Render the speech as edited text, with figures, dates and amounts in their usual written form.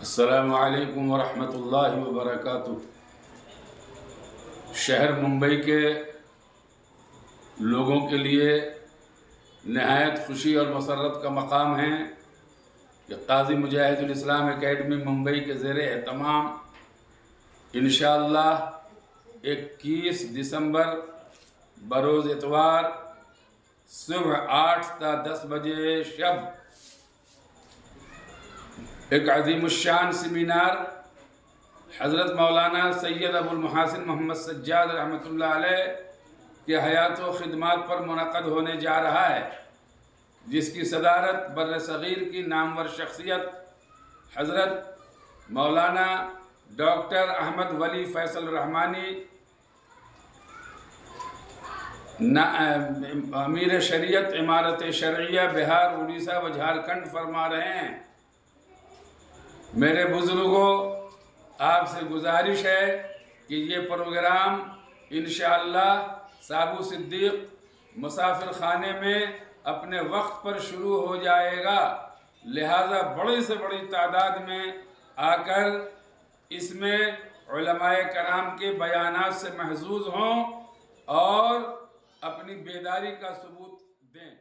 السلام علیکم ورحمۃ اللہ وبرکاتہ۔ شہر ممبئی کے لوگوں کے لیے نہایت خوشی اور مسرت کا مقام ہے کہ قاضی مجاہد الاسلام اکیڈمی ممبئی کے زیر اہتمام انشاءاللہ 21 دسمبر بروز اتوار صبح 8 تا 10 بجے شب ایک عظیم الشان سیمینار حضرت مولانا سید ابو المحاسن محمد سجاد رحمۃ اللہ علیہ کے حیات و خدمات پر منعقد ہونے جا رہا ہے، جس کی صدارت بر صغیر کی نامور شخصیت حضرت مولانا ڈاکٹر احمد ولی فیصل رحمانی امیر شریعت امارت شرعیہ بہار، اڑیسہ و جھارکھنڈ فرما رہے ہیں۔ میرے بزرگوں، آپ سے گزارش ہے کہ یہ پروگرام انشاءاللہ سابو صدیق مسافر خانے میں اپنے وقت پر شروع ہو جائے گا، لہذا بڑی سے بڑی تعداد میں آ کر اس میں علماء کرام کے بیانات سے محظوظ ہوں اور اپنی بیداری کا ثبوت دیں۔